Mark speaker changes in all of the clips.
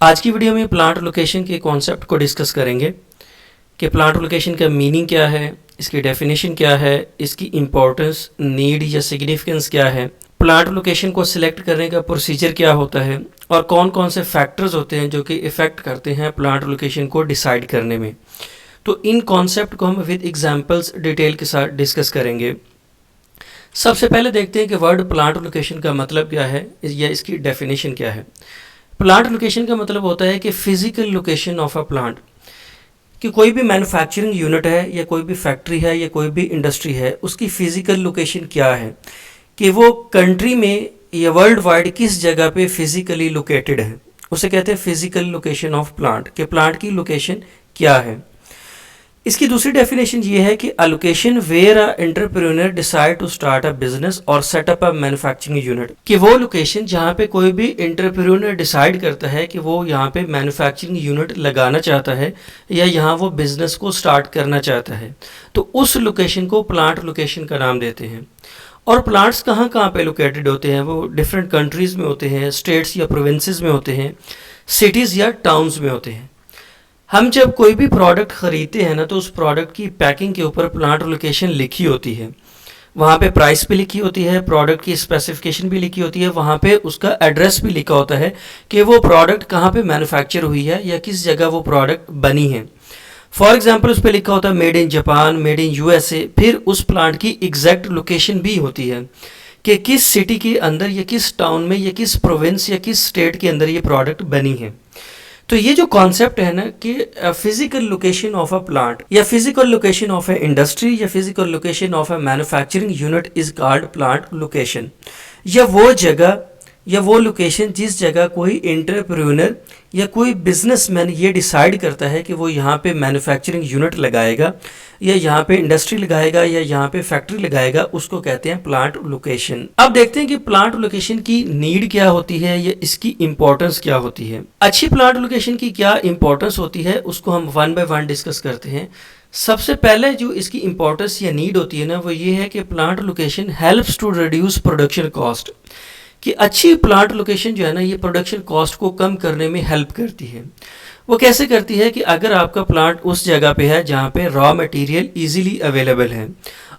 Speaker 1: आज की वीडियो में प्लांट लोकेशन के कॉन्सेप्ट को डिस्कस करेंगे कि प्लांट लोकेशन का मीनिंग क्या है, इसकी डेफिनेशन क्या है, इसकी इम्पोर्टेंस, नीड या सिग्निफिकेंस क्या है, प्लांट लोकेशन को सिलेक्ट करने का प्रोसीजर क्या होता है और कौन कौन से फैक्टर्स होते हैं जो कि इफ़ेक्ट करते हैं प्लांट लोकेशन को डिसाइड करने में। तो इन कॉन्सेप्ट को हम विद एग्जांपल्स डिटेल के साथ डिस्कस करेंगे। सबसे पहले देखते हैं कि वर्ड प्लांट लोकेशन का मतलब क्या है या इसकी डेफिनेशन क्या है। प्लांट लोकेशन का मतलब होता है कि physical location of a plant, कि कोई भी मैन्युफैक्चरिंग यूनिट है या कोई भी फैक्ट्री है या कोई भी इंडस्ट्री है, उसकी फिजिकल लोकेशन क्या है, कि वो कंट्री में या वर्ल्ड वाइड किस जगह पे फिजिकली लोकेटेड है, उसे कहते हैं फिजिकल लोकेशन ऑफ प्लांट, कि प्लांट की लोकेशन क्या है। इसकी दूसरी डेफिनेशन ये है कि location where a entrepreneur decide to start a business और set up a manufacturing unit, कि वो लोकेशन जहाँ पे कोई भी एंटरप्रेन्योर डिसाइड करता है कि वो यहाँ पे मैन्युफैक्चरिंग यूनिट लगाना चाहता है या यहाँ वो बिजनेस को स्टार्ट करना चाहता है, तो उस लोकेशन को प्लांट लोकेशन का नाम देते हैं। और प्लांट्स कहाँ कहाँ पे लोकेटेड होते हैं, वो डिफरेंट कंट्रीज़ में होते हैं, स्टेट्स या प्रोविंसेस में होते हैं, सिटीज़ या टाउन्स में होते हैं। हम जब कोई भी प्रोडक्ट ख़रीदते हैं ना, तो उस प्रोडक्ट की पैकिंग के ऊपर प्लांट लोकेशन लिखी होती है, वहाँ पे प्राइस भी लिखी होती है, प्रोडक्ट की स्पेसिफिकेशन भी लिखी होती है, वहाँ पे उसका एड्रेस भी लिखा होता है कि वो प्रोडक्ट कहाँ पे मैन्युफैक्चर हुई है या किस जगह वो प्रोडक्ट बनी है। फॉर एग्जांपल उस पर लिखा होता है made in Japan, made in USA, फिर उस प्लांट की एग्जैक्ट लोकेशन भी होती है कि किस सिटी के अंदर या किस टाउन में या किस प्रोविंस या किस स्टेट के अंदर ये प्रोडक्ट बनी है। तो ये जो कॉन्सेप्ट है ना कि physical location of a plant या physical location of a industry या physical location of a manufacturing unit is called plant location, या वो जगह या वो लोकेशन जिस जगह कोई एंटरप्रेन्योर या कोई बिजनेसमैन ये डिसाइड करता है कि वो यहाँ पे मैन्युफैक्चरिंग यूनिट लगाएगा या यहाँ पे इंडस्ट्री लगाएगा या यहाँ पे फैक्ट्री लगाएगा, उसको कहते हैं प्लांट लोकेशन। अब देखते हैं कि प्लांट लोकेशन की नीड क्या होती है या इसकी इंपॉर्टेंस क्या होती है। अच्छी प्लांट लोकेशन की क्या इंपॉर्टेंस होती है उसको हम वन बाय वन डिस्कस करते हैं। सबसे पहले जो इसकी इंपॉर्टेंस या नीड होती है ना, वो ये है कि plant location helps to reduce production cost, कि अच्छी प्लांट लोकेशन जो है ना, ये प्रोडक्शन कॉस्ट को कम करने में हेल्प करती है। वो कैसे करती है कि अगर आपका प्लांट उस जगह पे है जहाँ पे रॉ मटेरियल इजीली अवेलेबल है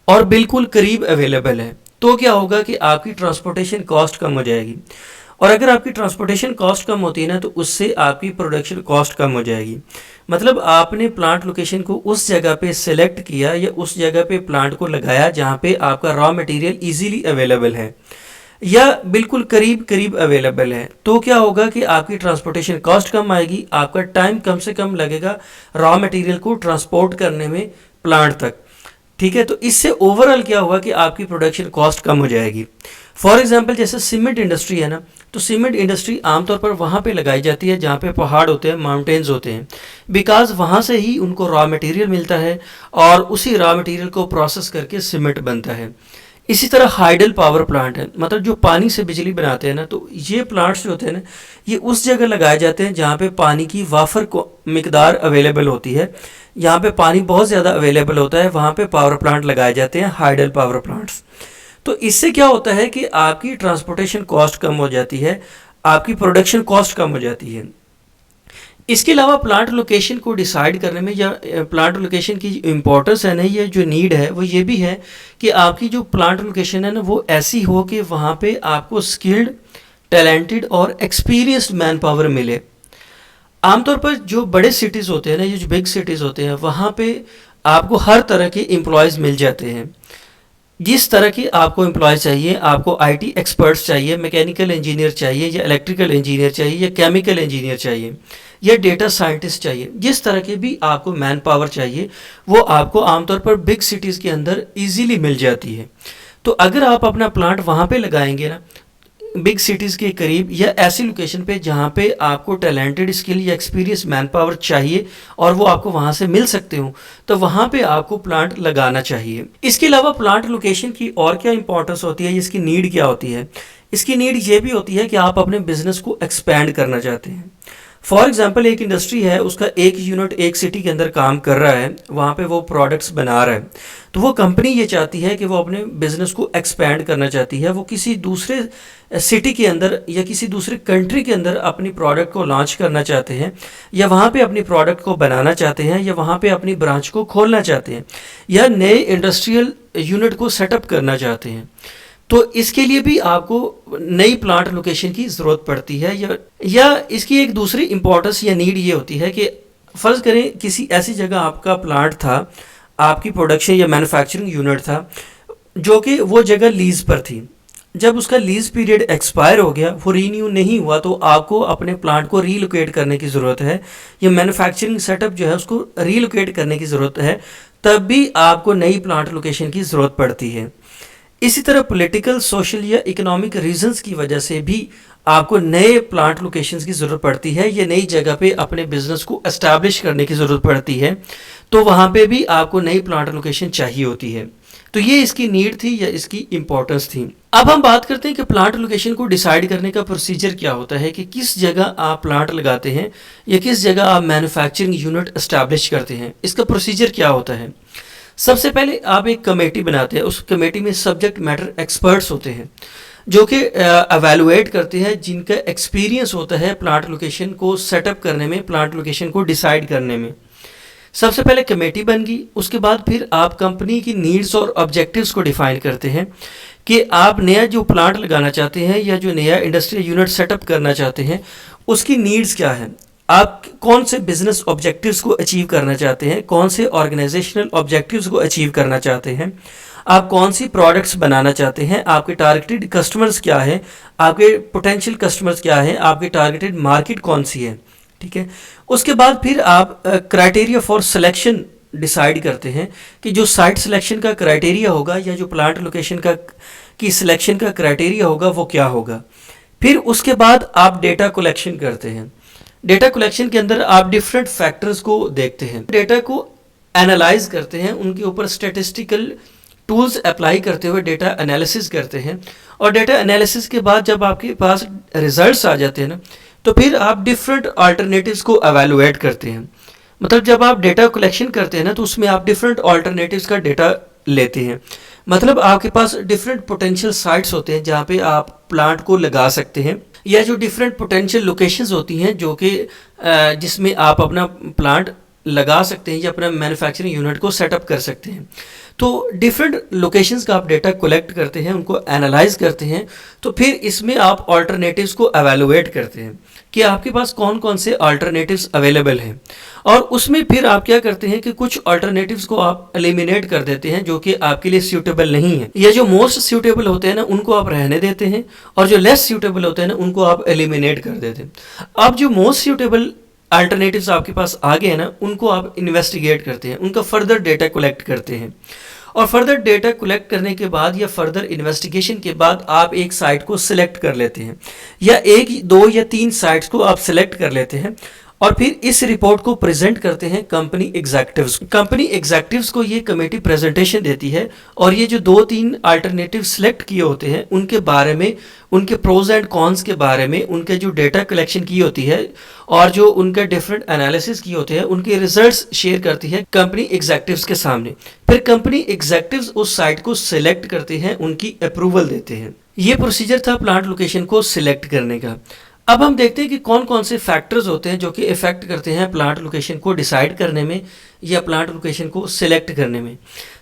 Speaker 1: और बिल्कुल करीब अवेलेबल है, तो क्या होगा कि आपकी ट्रांसपोर्टेशन कॉस्ट कम हो जाएगी, और अगर आपकी ट्रांसपोर्टेशन कॉस्ट कम होती है ना, तो उससे आपकी प्रोडक्शन कॉस्ट कम हो जाएगी। मतलब आपने प्लांट लोकेशन को उस जगह पे सेलेक्ट किया या उस जगह पे प्लांट को लगाया जहाँ पे आपका रॉ मटेरियल इजीली अवेलेबल है या बिल्कुल करीब करीब अवेलेबल है, तो क्या होगा कि आपकी ट्रांसपोर्टेशन कॉस्ट कम आएगी, आपका टाइम कम से कम लगेगा रॉ मटेरियल को ट्रांसपोर्ट करने में प्लांट तक। ठीक है, तो इससे ओवरऑल क्या होगा कि आपकी प्रोडक्शन कॉस्ट कम हो जाएगी। फॉर एग्जांपल जैसे सीमेंट इंडस्ट्री है ना, तो सीमेंट इंडस्ट्री आमतौर पर वहाँ पे लगाई जाती है जहाँ पे पहाड़ होते हैं, माउंटेन्स होते हैं, बिकॉज वहाँ से ही उनको रॉ मटेरियल मिलता है और उसी रॉ मटेरियल को प्रोसेस करके सीमेंट बनता है। इसी तरह हाइडल पावर प्लांट है, मतलब जो पानी से बिजली बनाते हैं ना, तो ये प्लांट्स जो होते हैं ना, ये उस जगह लगाए जाते हैं जहाँ पे पानी की वाफर को मिकदार अवेलेबल होती है, यहाँ पे पानी बहुत ज़्यादा अवेलेबल होता है, वहाँ पे पावर प्लांट लगाए जाते हैं, हाइडल पावर प्लांट्स। तो इससे क्या होता है कि आपकी ट्रांसपोर्टेशन कॉस्ट कम हो जाती है, आपकी प्रोडक्शन कॉस्ट कम हो जाती है। इसके अलावा प्लांट लोकेशन को डिसाइड करने में या प्लांट लोकेशन की इम्पोर्टेंस है ना, ये जो नीड है वो ये भी है कि आपकी जो प्लांट लोकेशन है ना, वो ऐसी हो कि वहाँ पे आपको स्किल्ड, टैलेंटेड और एक्सपीरियंस्ड मैन पावर मिले। आमतौर पर जो बड़े सिटीज़ होते हैं ना, ये जो बिग सिटीज़ होते हैं, वहाँ पे आपको हर तरह के एम्प्लॉयज़ मिल जाते हैं। जिस तरह की आपको एम्प्लॉय चाहिए, आपको आईटी एक्सपर्ट्स चाहिए, मैकेनिकल इंजीनियर चाहिए या इलेक्ट्रिकल इंजीनियर चाहिए या केमिकल इंजीनियर चाहिए या डेटा साइंटिस्ट चाहिए, जिस तरह के भी आपको मैन पावर चाहिए, वो आपको आमतौर पर बिग सिटीज़ के अंदर इजीली मिल जाती है। तो अगर आप अपना प्लांट वहाँ पे लगाएंगे ना, बिग सिटीज़ के करीब या ऐसी लोकेशन पे जहाँ पे आपको टैलेंटेड, स्किल या एक्सपीरियंस मैन पावर चाहिए और वो आपको वहाँ से मिल सकते हो, तो वहाँ पे आपको प्लांट लगाना चाहिए। इसके अलावा प्लांट लोकेशन की और क्या इंपॉर्टेंस होती है, इसकी नीड क्या होती है। इसकी नीड ये भी होती है कि आप अपने बिजनेस को एक्सपैंड करना चाहते हैं, फॉर एग्जांपल एक इंडस्ट्री है, उसका एक यूनिट एक सिटी के अंदर काम कर रहा है, वहाँ पे वो प्रोडक्ट्स बना रहा है, तो वो कंपनी ये चाहती है कि वो अपने बिजनेस को एक्सपैंड करना चाहती है, वो किसी दूसरे सिटी के अंदर या किसी दूसरे कंट्री के अंदर अपनी प्रोडक्ट को लॉन्च करना चाहते हैं, या वहाँ पे अपनी प्रोडक्ट को बनाना चाहते हैं, या वहाँ पे अपनी ब्रांच को खोलना चाहते हैं, या नए इंडस्ट्रियल यूनिट को सेटअप करना चाहते हैं। तो इसके लिए भी आपको नई प्लांट लोकेशन की ज़रूरत पड़ती है, या इसकी एक दूसरी इम्पोर्टेंस या नीड ये होती है कि फ़र्ज़ करें किसी ऐसी जगह आपका प्लांट था, आपकी प्रोडक्शन या मैन्युफैक्चरिंग यूनिट था, जो कि वो जगह लीज़ पर थी। जब उसका लीज़ पीरियड एक्सपायर हो गया, वो रीन्यू नहीं हुआ, तो आपको अपने प्लांट को रीलोकेट करने की ज़रूरत है, या मैन्युफैक्चरिंग सेटअप जो है उसको रीलोकेट करने की ज़रूरत है, तब भी आपको नई प्लांट लोकेशन की ज़रूरत पड़ती है। इसी तरह पॉलिटिकल, सोशल या इकोनॉमिक रीजंस की वजह से भी आपको नए प्लांट लोकेशंस की ज़रूरत पड़ती है, या नई जगह पे अपने बिजनेस को एस्टैब्लिश करने की ज़रूरत पड़ती है, तो वहाँ पे भी आपको नई प्लांट लोकेशन चाहिए होती है। तो ये इसकी नीड थी या इसकी इम्पोर्टेंस थी। अब हम बात करते हैं कि प्लांट लोकेशन को डिसाइड करने का प्रोसीजर क्या होता है, कि किस जगह आप प्लांट लगाते हैं या किस जगह आप मैन्युफैक्चरिंग यूनिट एस्टैब्लिश करते हैं, इसका प्रोसीजर क्या होता है। सबसे पहले आप एक कमेटी बनाते हैं, उस कमेटी में सब्जेक्ट मैटर एक्सपर्ट्स होते हैं, जो कि एवेलुएट करते हैं, जिनका एक्सपीरियंस होता है प्लांट लोकेशन को सेटअप करने में, प्लांट लोकेशन को डिसाइड करने में। सबसे पहले कमेटी बन गई, उसके बाद फिर आप कंपनी की नीड्स और ऑब्जेक्टिव्स को डिफाइन करते हैं कि आप नया जो प्लांट लगाना चाहते हैं या जो नया इंडस्ट्रियल यूनिट सेटअप करना चाहते हैं, उसकी नीड्स क्या है, आप कौन से बिजनेस ऑब्जेक्टिव्स को अचीव करना चाहते हैं, कौन से ऑर्गेनाइजेशनल ऑब्जेक्टिव्स को अचीव करना चाहते हैं, आप कौन सी प्रोडक्ट्स बनाना चाहते हैं, आपके टारगेटेड कस्टमर्स क्या है, आपके पोटेंशियल कस्टमर्स क्या है, आपकी टारगेटेड मार्केट कौन सी है। ठीक है, उसके बाद फिर आप क्राइटेरिया फॉर सिलेक्शन डिसाइड करते हैं कि जो साइट सिलेक्शन का क्राइटेरिया होगा या जो प्लांट लोकेशन का की सिलेक्शन का क्राइटेरिया होगा वो क्या होगा। फिर उसके बाद आप डेटा कलेक्शन करते हैं। डेटा कलेक्शन के अंदर आप डिफरेंट फैक्टर्स को देखते हैं, डेटा को एनालाइज करते हैं, उनके ऊपर स्टैटिस्टिकल टूल्स अप्लाई करते हुए डेटा एनालिसिस करते हैं, और डेटा एनालिसिस के बाद जब आपके पास रिजल्ट्स आ जाते हैं ना, तो फिर आप डिफरेंट अल्टरनेटिव्स को एवेलुएट करते हैं। मतलब जब आप डेटा कलेक्शन करते हैं ना, तो उसमें आप डिफरेंट अल्टरनेटिव्स का डेटा लेते हैं। मतलब आपके पास डिफरेंट पोटेंशियल साइट्स होते हैं जहाँ पे आप प्लांट को लगा सकते हैं, या जो डिफरेंट पोटेंशियल लोकेशंस होती हैं जो कि जिसमें आप अपना प्लांट लगा सकते हैं या अपना मैन्युफैक्चरिंग यूनिट को सेटअप कर सकते हैं। तो डिफरेंट लोकेशंस का आप डेटा कलेक्ट करते हैं, उनको एनालाइज करते हैं, तो फिर इसमें आप अल्टरनेटिव्स को एवेलुएट करते हैं कि आपके पास कौन कौन से अल्टरनेटिव्स अवेलेबल हैं, और उसमें फिर आप क्या करते हैं कि कुछ अल्टरनेटिव्स को आप एलिमिनेट कर देते हैं जो कि आपके लिए सूटेबल नहीं है, या जो मोस्ट सूटेबल होते हैं ना उनको आप रहने देते हैं, और जो लेस सूटेबल होते हैं ना उनको आप एलिमिनेट कर देते हैं। अब जो मोस्ट सूटेबल अल्टरनेटिव्स आपके पास आ गए हैं ना, उनको आप इन्वेस्टिगेट करते हैं, उनका फर्दर डेटा कलेक्ट करते हैं, और फर्दर डेटा कलेक्ट करने के बाद या फर्दर इन्वेस्टिगेशन के बाद आप एक साइट को सिलेक्ट कर लेते हैं, या एक, दो या तीन साइट्स को आप सिलेक्ट कर लेते हैं, और फिर इस रिपोर्ट को प्रेजेंट करते हैं कंपनी एग्जीक्यूटिव्स। कंपनी एग्जीक्यूटिव्स को ये कमेटी प्रेजेंटेशन देती है, और ये जो दो तीन अल्टरनेटिव सिलेक्ट किए होते हैं उनके बारे में, उनके प्रोज एंड कॉन्स के बारे में, उनके जो डेटा कलेक्शन की होती है और जो उनके डिफरेंट एनालिसिस किए होते हैं उनके रिजल्ट्स शेयर करती है कंपनी एग्जीक्यूटिव्स के सामने। फिर कंपनी एग्जीक्यूटिव्स उस साइट को सिलेक्ट करते हैं, उनकी अप्रूवल देते हैं। ये प्रोसीजर था प्लांट लोकेशन को सिलेक्ट करने का। अब हम देखते हैं कि कौन कौन से फैक्टर्स होते हैं जो कि इफेक्ट करते हैं प्लांट लोकेशन को डिसाइड करने में या प्लांट लोकेशन को सिलेक्ट करने में।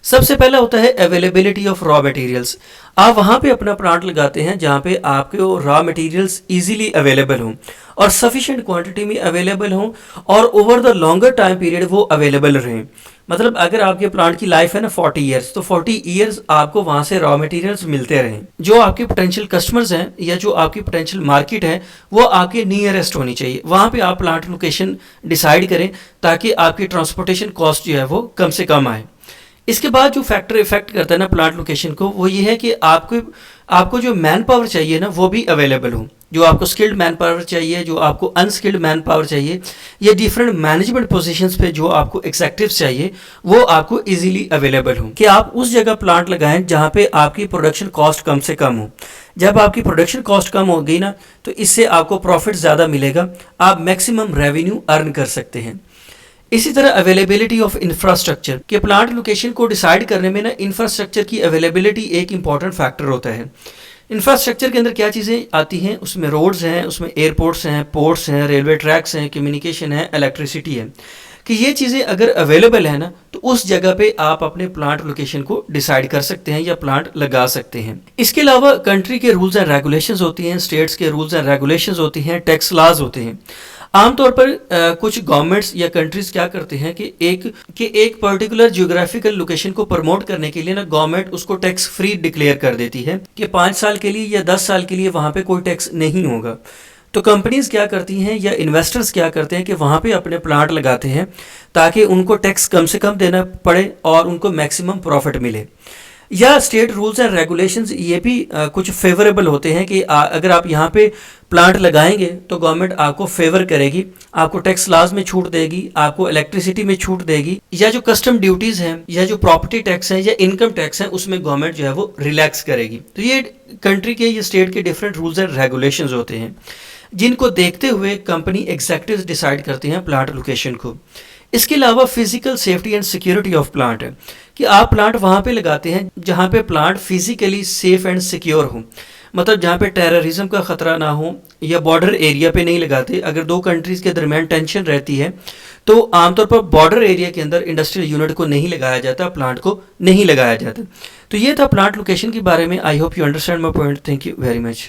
Speaker 1: सबसे पहला होता है अवेलेबिलिटी ऑफ रॉ मटेरियल्स। आप वहाँ पे अपना प्लांट लगाते हैं जहाँ पे आपके रॉ मटेरियल्स इजीली अवेलेबल हों और सफिशिएंट क्वांटिटी में अवेलेबल हों, और over the longer time period वो अवेलेबल रहें। मतलब अगर आपके प्लांट की लाइफ है ना 40 ईयर्स, तो 40 ईयर्स आपको वहाँ से रॉ मटेरियल्स मिलते रहें। जो आपके पोटेंशियल कस्टमर्स हैं या जो आपकी पोटेंशियल मार्केट है वो आपके नियरेस्ट होनी चाहिए, वहाँ पे आप प्लांट लोकेशन डिसाइड करें ताकि आपकी ट्रांसपोर्टेशन कॉस्ट जो है वो कम से कम आए। इसके बाद जो फैक्टर इफेक्ट करता है ना प्लांट लोकेशन को, वो ये है कि आपको जो मैन पावर चाहिए ना वो भी अवेलेबल हो। जो आपको स्किल्ड मैन पावर चाहिए, जो आपको अनस्किल्ड मैन पावर चाहिए, या डिफरेंट मैनेजमेंट पोजीशंस पे जो आपको एग्जीक्यूटिव्स चाहिए, वो आपको इजीली अवेलेबल हो। कि आप उस जगह प्लांट लगाएं जहां पे आपकी प्रोडक्शन कॉस्ट कम से कम हो। जब आपकी प्रोडक्शन कॉस्ट कम हो गई ना, तो इससे आपको प्रॉफिट ज़्यादा मिलेगा, आप मैक्सिमम रेवेन्यू अर्न कर सकते हैं। इसी तरह अवेलेबिलिटी ऑफ इंफ्रास्ट्रक्चर के प्लांट लोकेशन को डिसाइड करने में ना इंफ्रास्ट्रक्चर की अवेलेबिलिटी एक इंपॉर्टेंट फैक्टर होता है। इंफ्रास्ट्रक्चर के अंदर क्या चीज़ें आती हैं, उसमें रोड्स हैं, उसमें एयरपोर्ट्स हैं, पोर्ट्स हैं, रेलवे ट्रैक्स हैं, कम्युनिकेशन है, इलेक्ट्रिसिटी है, कि ये चीज़ें अगर अवेलेबल है ना, तो उस जगह पे आप अपने प्लांट लोकेशन को डिसाइड कर सकते हैं या प्लांट लगा सकते हैं। इसके अलावा कंट्री के रूल्स एंड रेगुलेशंस होती हैं, स्टेट्स के रूल्स एंड रेगुलेशंस होती हैं, टैक्स लॉज होते हैं। आमतौर पर कुछ गवर्नमेंट्स या कंट्रीज क्या करते हैं कि एक पर्टिकुलर जियोग्राफिकल लोकेशन को प्रमोट करने के लिए ना गवर्नमेंट उसको टैक्स फ्री डिक्लेयर कर देती है कि 5 साल के लिए या 10 साल के लिए वहाँ पे कोई टैक्स नहीं होगा। तो कंपनीज क्या करती हैं या इन्वेस्टर्स क्या करते हैं कि वहाँ पे अपने प्लांट लगाते हैं ताकि उनको टैक्स कम से कम देना पड़े और उनको मैक्सिमम प्रॉफिट मिले। या स्टेट रूल्स एंड रेगुलेशंस ये भी कुछ फेवरेबल होते हैं कि अगर आप यहाँ पे प्लांट लगाएंगे तो गवर्नमेंट आपको फेवर करेगी, आपको टैक्स लॉज में छूट देगी, आपको इलेक्ट्रिसिटी में छूट देगी, या जो कस्टम ड्यूटीज़ हैं या जो प्रॉपर्टी टैक्स हैं या इनकम टैक्स हैं उसमें गवर्नमेंट जो है वो रिलैक्स करेगी। तो ये कंट्री के, ये स्टेट के डिफरेंट रूल्स एंड रेगुलेशंस होते हैं जिनको देखते हुए कंपनी एग्जेक्टिव्स डिसाइड करते हैं प्लांट लोकेशन को। इसके अलावा physical safety and security of plant है कि आप प्लांट वहाँ पे लगाते हैं जहाँ पे plant physically safe and secure हो, मतलब जहाँ पे टेररिज्म का ख़तरा ना हो, या बॉर्डर एरिया पे नहीं लगाते। अगर दो कंट्रीज़ के दरमियान टेंशन रहती है तो आमतौर पर बॉर्डर एरिया के अंदर इंडस्ट्रियल यूनिट को नहीं लगाया जाता, प्लांट को नहीं लगाया जाता। तो ये था प्लांट लोकेशन के बारे में। I hope you understand my point. Thank you very much.